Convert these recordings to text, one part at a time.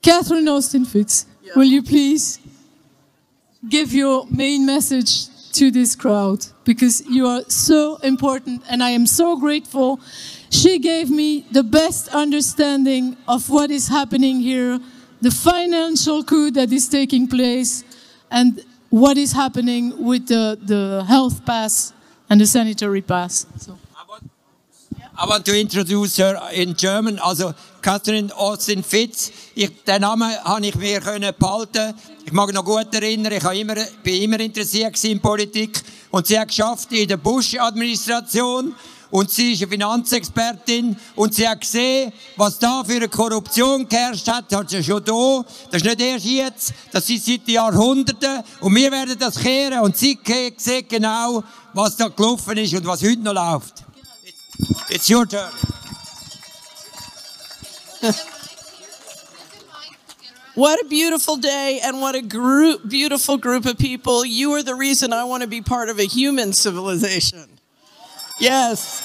Cathrine Austin-Fitz, will you please give your main message to this crowd? Because you are so important and I am so grateful. She gave me the best understanding of what is happening here, the financial coup that is taking place, and what is happening with the health pass and the sanitary pass. So. I want to introduce her in German. Also Cathrine Austin-Fitz. Den Namen habe ich mir behalten. Ich mag noch gut erinnern, ich bin immer interessiert in Politik. Und sie hat geschafft in der Bush-Administration. Und sie ist eine Finanzexpertin. Und sie hat gesehen, was da für eine Korruption geherrscht hat. Das hat sie schon da. Das ist nicht erst jetzt. Das ist seit Jahrhunderten. Und wir werden das kehren. Und sie sieht genau, was da gelaufen ist und was heute noch läuft. It's your turn. What a beautiful day and what a beautiful group of people. You are the reason I want to be part of a human civilization. Yes.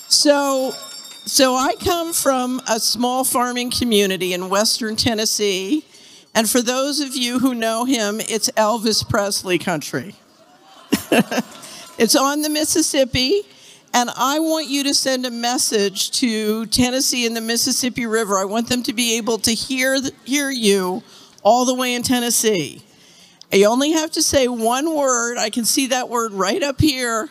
So I come from a small farming community in western Tennessee. And for those of you who know him, it's Elvis Presley country. It's on the Mississippi, and I want you to send a message to Tennessee and the Mississippi River. I want them to be able to hear you all the way in Tennessee. You only have to say one word. I can see that word right up here.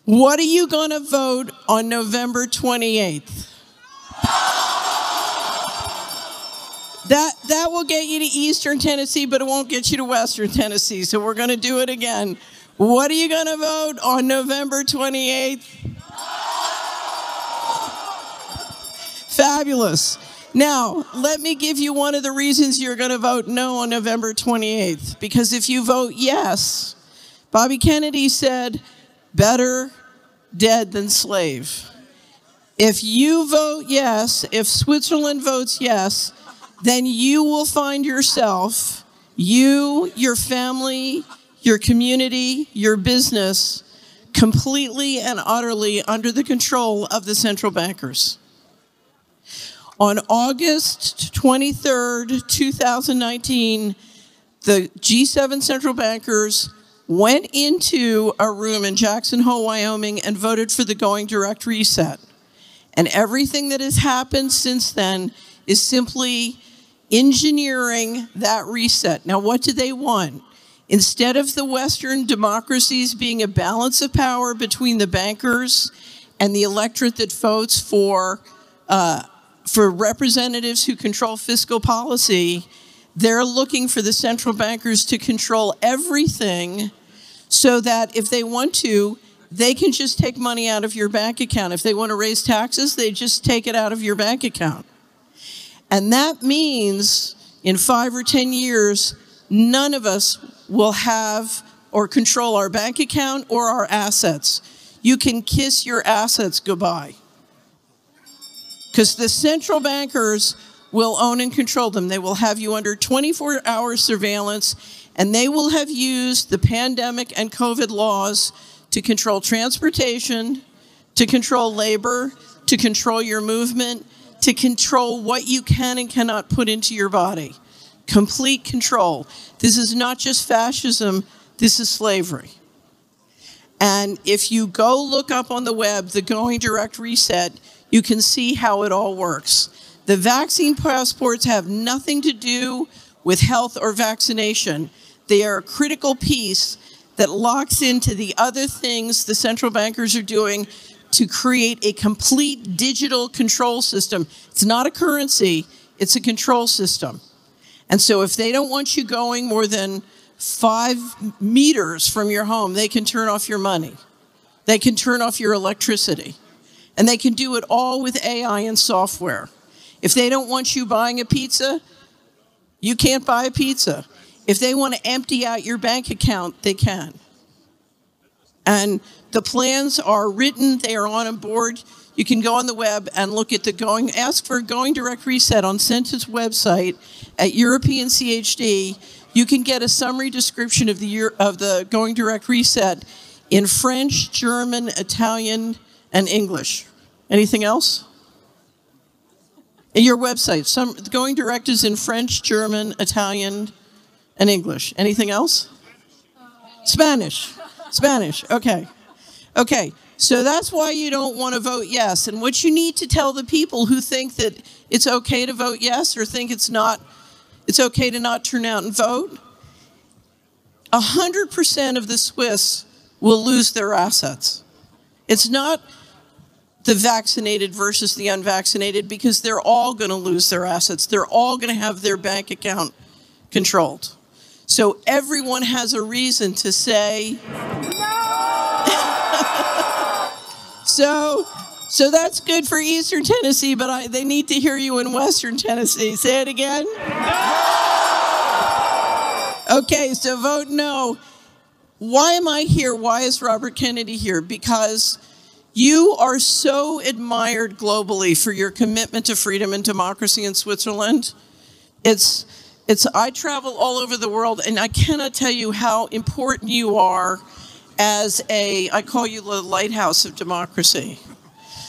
What are you going to vote on November 28th? That will get you to Eastern Tennessee, but it won't get you to Western Tennessee, so we're going to do it again. What are you going to vote on November 28th? Fabulous. Now, let me give you one of the reasons you're going to vote no on November 28th. Because if you vote yes, Bobby Kennedy said, better dead than slave. If you vote yes, if Switzerland votes yes, then you will find yourself, you, your family, your community, your business, completely and utterly under the control of the central bankers. On August 23rd, 2019, the G7 central bankers went into a room in Jackson Hole, Wyoming, and voted for the going direct reset. And everything that has happened since then is simply engineering that reset. Now, what do they want? Instead of the Western democracies being a balance of power between the bankers and the electorate that votes for representatives who control fiscal policy, they're looking for the central bankers to control everything so that if they want to, they can just take money out of your bank account. If they want to raise taxes, they just take it out of your bank account. And that means in 5 or 10 years, none of us will have or control our bank account or our assets. You can kiss your assets goodbye. Because the central bankers will own and control them. They will have you under 24-hour surveillance, and they will have used the pandemic and COVID laws to control transportation, to control labor, to control your movement, to control what you can and cannot put into your body. Complete control. This is not just fascism, this is slavery. And if you go look up on the web, the Going Direct Reset, you can see how it all works. The vaccine passports have nothing to do with health or vaccination. They are a critical piece that locks into the other things the central bankers are doing to create a complete digital control system. It's not a currency, it's a control system. And so if they don't want you going more than 5 meters from your home, they can turn off your money. They can turn off your electricity. And they can do it all with AI and software. If they don't want you buying a pizza, you can't buy a pizza. If they want to empty out your bank account, they can. And the plans are written, they are on a board. You can go on the web and look at ask for Going Direct Reset on Centis website at European CHD. You can get a summary description of the Going Direct Reset in French, German, Italian, and English. Anything else? And your website, some going direct is in French, German, Italian, and English. Anything else? Spanish. Spanish. Okay. Okay. So that's why you don't want to vote yes. And what you need to tell the people who think that it's okay to vote yes or think it's okay to not turn out and vote, 100% of the Swiss will lose their assets. It's not the vaccinated versus the unvaccinated, because they're all going to lose their assets. They're all going to have their bank account controlled. So everyone has a reason to say no. So that's good for Eastern Tennessee, but they need to hear you in Western Tennessee. Say it again. Okay, so vote no. Why am I here? Why is Robert Kennedy here? Because you are so admired globally for your commitment to freedom and democracy in Switzerland. I travel all over the world, and I cannot tell you how important you are as I call you the lighthouse of democracy.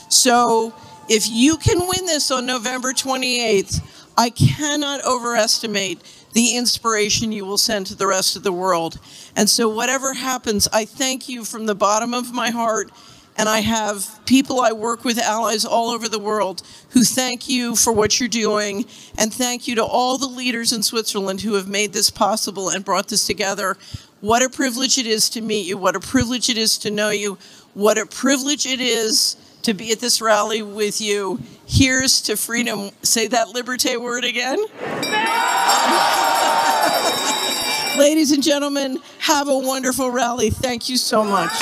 So if you can win this on November 28th, I cannot overestimate the inspiration you will send to the rest of the world. And so whatever happens, I thank you from the bottom of my heart. And I have people I work with, allies all over the world, who thank you for what you're doing. And thank you to all the leaders in Switzerland who have made this possible and brought this together. What a privilege it is to meet you. What a privilege it is to know you. What a privilege it is to be at this rally with you. Here's to freedom. Say that liberté word again. Ladies and gentlemen, have a wonderful rally. Thank you so much.